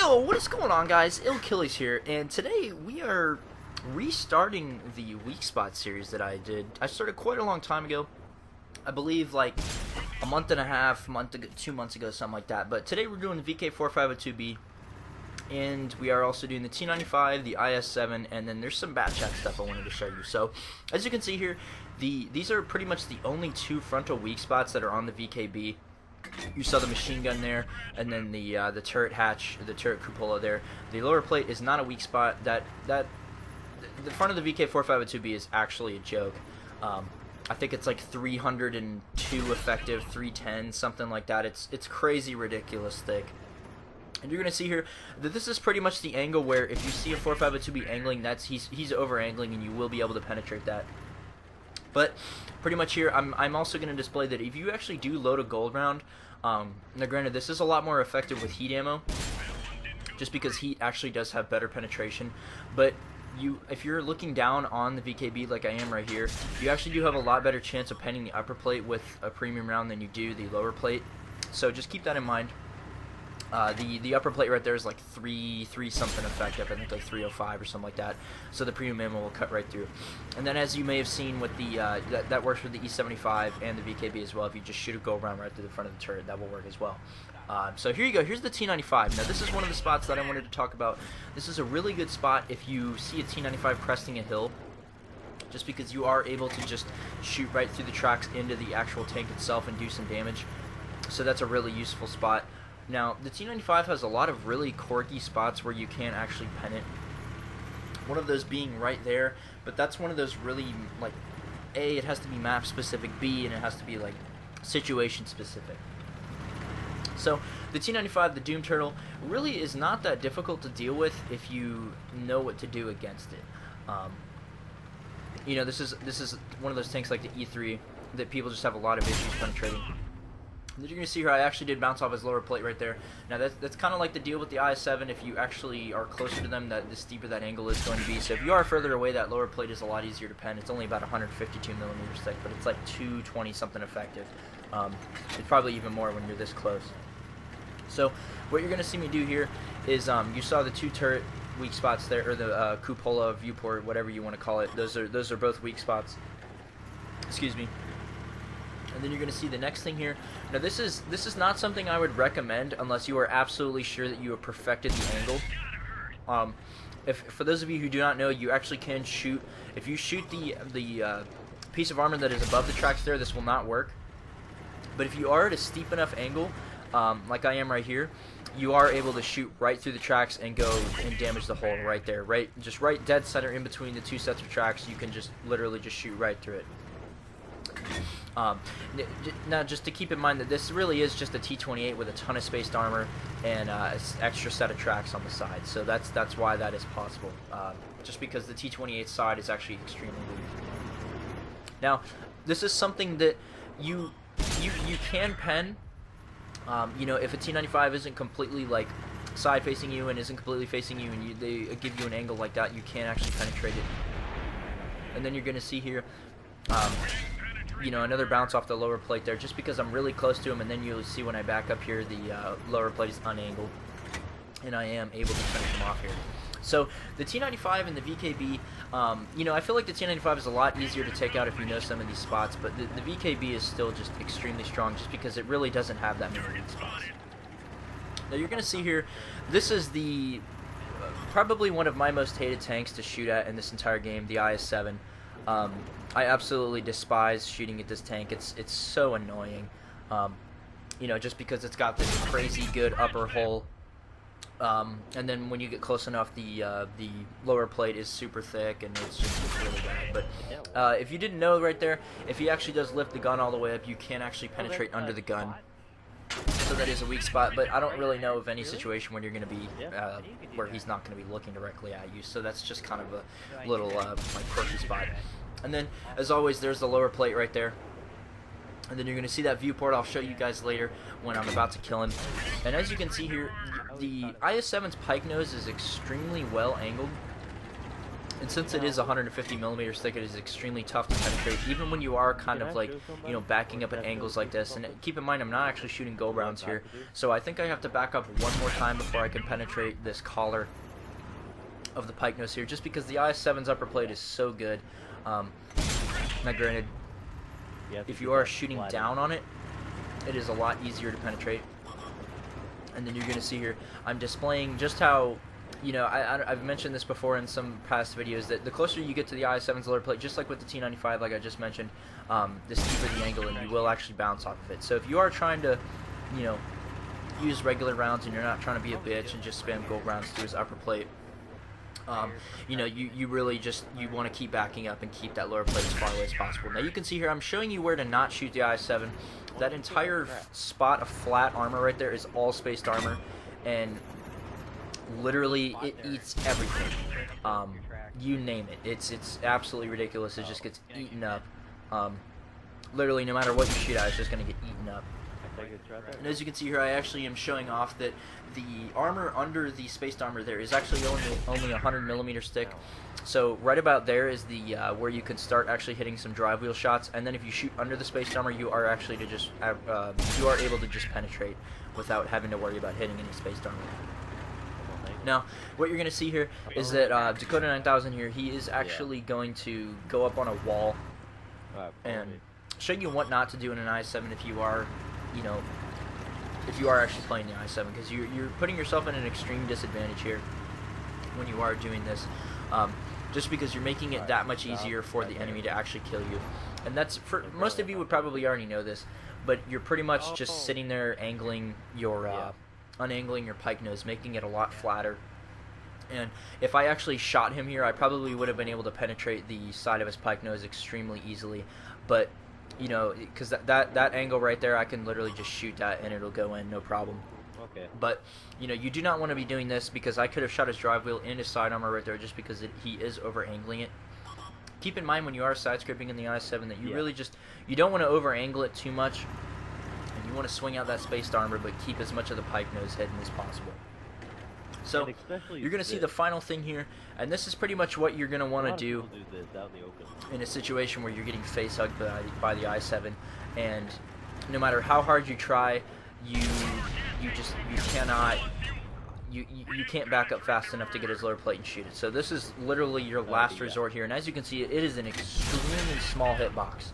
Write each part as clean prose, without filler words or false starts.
Yo, what is going on, guys? Achilles here, and today we are restarting the weak spot series that I did. I started quite a long time ago. I believe like a month and a half, 2 months ago, something like that. But today we're doing the VK4502b, and we are also doing the T95, the IS-7, and then there's some Bat-chat stuff I wanted to show you. So, as you can see here, these are pretty much the only two frontal weak spots that are on the VKB. You saw the machine gun there, and then the turret hatch, the turret cupola there. The lower plate is not a weak spot. The front of the VK4502b is actually a joke. I think it's like 302 effective, 310, something like that. It's crazy, ridiculous thick. And you're gonna see here that this is pretty much the angle where if you see a 4502b angling, he's over angling, and you will be able to penetrate that. But pretty much here, I'm also going to display that if you actually do load a gold round, now granted this is a lot more effective with heat ammo, just because heat actually does have better penetration, but if you're looking down on the VKB like I am right here, you actually do have a lot better chance of penning the upper plate with a premium round than you do the lower plate, so just keep that in mind. The upper plate right there is like 3 something effective, I think like 305 or something like that. So the premium ammo will cut right through. And then as you may have seen with the that works with the IS-75 and the VKB as well. If you just shoot a go round right through the front of the turret, that will work as well. So here you go. Here's the T95. Now this is one of the spots that I wanted to talk about. This is a really good spot if you see a T95 cresting a hill, just because you are able to just shoot right through the tracks into the actual tank itself and do some damage. So that's a really useful spot. Now, the T95 has a lot of really quirky spots where you can't actually pen it. One of those being right there, but that's one of those really, like, A, it has to be map specific, B, and it has to be, like, situation specific. So, the T95, the Doom Turtle, really is not that difficult to deal with if you know what to do against it. You know, this is one of those tanks like the E3 that people just have a lot of issues penetrating. You're going to see here I actually did bounce off his lower plate right there. Now that's kind of like the deal with the IS-7. If you actually are closer to them, the steeper that angle is going to be. So if you are further away, that lower plate is a lot easier to pen. It's only about 152 millimeters thick, but it's like 220 something effective. It's probably even more when you're this close. So what you're going to see me do here is you saw the two turret weak spots there, or the cupola, viewport, whatever you want to call it. Those are both weak spots. Excuse me. And then you're going to see the next thing here. Now this is not something I would recommend unless you are absolutely sure that you have perfected the angle. For those of you who do not know, you actually can shoot. If you shoot the piece of armor that is above the tracks there, this will not work. But if you are at a steep enough angle, like I am right here, you are able to shoot right through the tracks and go and damage the hole right there, just right dead center in between the two sets of tracks. You can just literally just shoot right through it. Now, just to keep in mind that this really is just a T28 with a ton of spaced armor and an extra set of tracks on the side. So that's why that is possible. Just because the T28 side is actually extremely weak. Now, this is something that you can pen. You know, if a T95 isn't completely like side facing you and isn't completely facing you, and they give you an angle like that, you can actually penetrate it. And then you're going to see here. You know, another bounce off the lower plate there, just because I'm really close to him, and then you'll see when I back up here, the lower plate is unangled, and I am able to finish him off here. So the T95 and the VKB, you know, I feel like the T95 is a lot easier to take out if you know some of these spots, but the VKB is still just extremely strong, just because it really doesn't have that many weak spots. Now you're going to see here, this is the probably one of my most hated tanks to shoot at in this entire game, the IS-7. I absolutely despise shooting at this tank. It's so annoying, you know, just because it's got this crazy good upper hull, and then when you get close enough, the lower plate is super thick, and it's really bad. But if you didn't know right there, if he actually does lift the gun all the way up, you can actually penetrate under the gun. So that is a weak spot, but I don't really know of any situation where you're going to be, where he's not going to be looking directly at you. So that's just kind of a little like quirky spot. And then, as always, there's the lower plate right there. And then you're going to see that viewport. I'll show you guys later when I'm about to kill him. And as you can see here, the IS-7's pike nose is extremely well angled. And since it is 150 millimeters thick, it is extremely tough to penetrate, even when you are kind of like, you know, backing up at angles like this. And keep in mind, I'm not actually shooting go rounds here, so I think I have to back up one more time before I can penetrate this collar of the pike nose here, just because the IS-7's upper plate is so good. Now granted, if you are shooting down on it, it is a lot easier to penetrate. And then you're going to see here, I'm displaying just how, you know, I've mentioned this before in some past videos, that the closer you get to the IS-7's lower plate, just like with the T95, like I just mentioned, the steeper the angle, and you will actually bounce off of it. So if you are trying to, you know, use regular rounds and you're not trying to be a bitch and just spam gold rounds through his upper plate, you know, you really just, you want to keep backing up and keep that lower plate as far away as possible. Now you can see here, I'm showing you where to not shoot the IS-7. That entire spot of flat armor right there is all spaced armor, and literally it eats everything. You name it. It's absolutely ridiculous. It just gets eaten up. Literally, no matter what you shoot at, it's just going to get eaten up. And as you can see here, I actually am showing off that the armor under the spaced armor there is actually only 100 millimeters thick. So right about there is the where you can start actually hitting some drive wheel shots. And then if you shoot under the spaced armor, you are actually to just you are able to just penetrate without having to worry about hitting any spaced armor. Now, what you're going to see here is that Dakota 9000 here, he is actually going to go up on a wall and show you what not to do in an IS-7 if you are, you know, if you are actually playing the IS-7, because you're putting yourself in an extreme disadvantage here when you are doing this, just because you're making it that much easier for the enemy to actually kill you. And that's, for most of you would probably already know this, but you're pretty much just sitting there angling your unangling your pike nose, making it a lot flatter. And if I actually shot him here, I probably would have been able to penetrate the side of his pike nose extremely easily. But, you know, because that angle right there, I can literally just shoot that and it'll go in, no problem. Okay. But, you know, you do not want to be doing this, because I could have shot his drive wheel and his side armor right there just because he is over-angling it. Keep in mind when you are side-scripting in the IS-7 that you really just, you don't want to over-angle it too much. You want to swing out that spaced armor, but keep as much of the pike nose hidden as possible. So you're going to see the final thing here, and this is pretty much what you're going to want to do in a situation where you're getting face hugged by the IS-7, and no matter how hard you try, you can't back up fast enough to get his lower plate and shoot it. So this is literally your last resort here, and as you can see, it is an extremely small hitbox.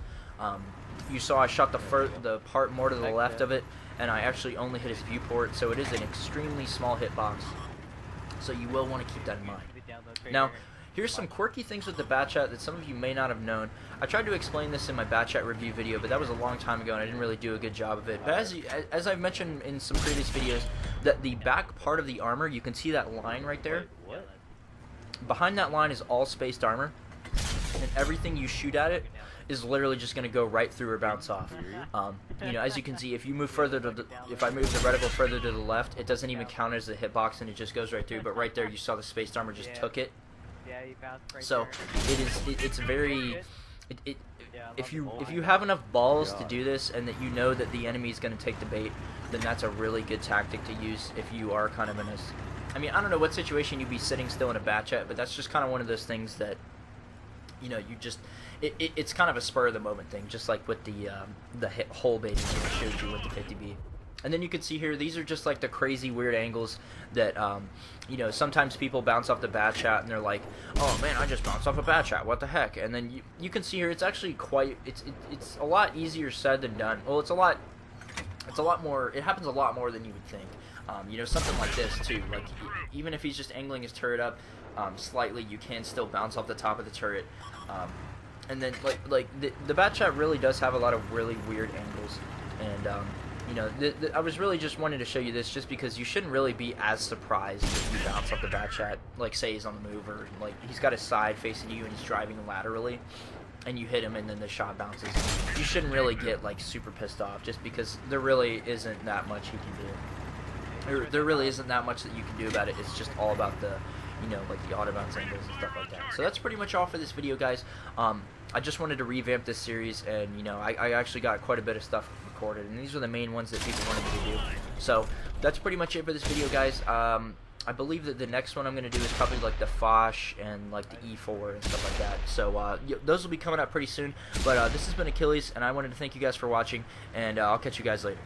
You saw I shot the part more to the left of it, and I actually only hit his viewport, so it is an extremely small hitbox. So you will want to keep that in mind. Now, here's some quirky things with the Bat-chat that some of you may not have known. I tried to explain this in my Bat-chat review video, but that was a long time ago, and I didn't really do a good job of it. But as I've mentioned in some previous videos, that the back part of the armor, you can see that line right there. Behind that line is all spaced armor, and everything you shoot at it is literally just going to go right through or bounce off. You know, as you can see, if you move further to if I move the reticle further to the left, it doesn't even count as a hitbox, and it just goes right through. But right there, you saw the spaced armor just took it. So it's very. If you have enough balls to do this, and that you know that the enemy is going to take the bait, then that's a really good tactic to use if you are kind of in a. I mean, I don't know what situation you'd be sitting still in a Bat-chat, but that's just kind of one of those things that, you know, you just it's kind of a spur of the moment thing, just like with the hole baiting that I showed you with the 50B. And then you can see here, these are just like the crazy weird angles that you know, sometimes people bounce off the Bat-chat and they're like, oh man, I just bounced off a Bat-chat, what the heck? And then you can see here, it's actually quite it's a lot easier said than done. Well, it's a lot more, it happens a lot more than you would think. You know, something like this too, like even if he's just angling his turret up slightly, you can still bounce off the top of the turret. And then like the Bat-chat really does have a lot of really weird angles, and you know, I was really just wanting to show you this just because you shouldn't really be as surprised if you bounce off the Bat-chat, like say he's on the move, or like he's got his side facing you and he's driving laterally and you hit him and then the shot bounces. You shouldn't really get like super pissed off, just because there really isn't that much he can do. There really isn't that much that you can do about it. It's just all about the, you know, like the auto bounce angles and stuff like that. So that's pretty much all for this video, guys. I just wanted to revamp this series, and you know, I actually got quite a bit of stuff recorded, and these are the main ones that people wanted me to do. So that's pretty much it for this video, guys. I believe that the next one I'm going to do is probably like the Foch and like the E4 and stuff like that. So those will be coming out pretty soon. But this has been Achilles, and I wanted to thank you guys for watching, and I'll catch you guys later.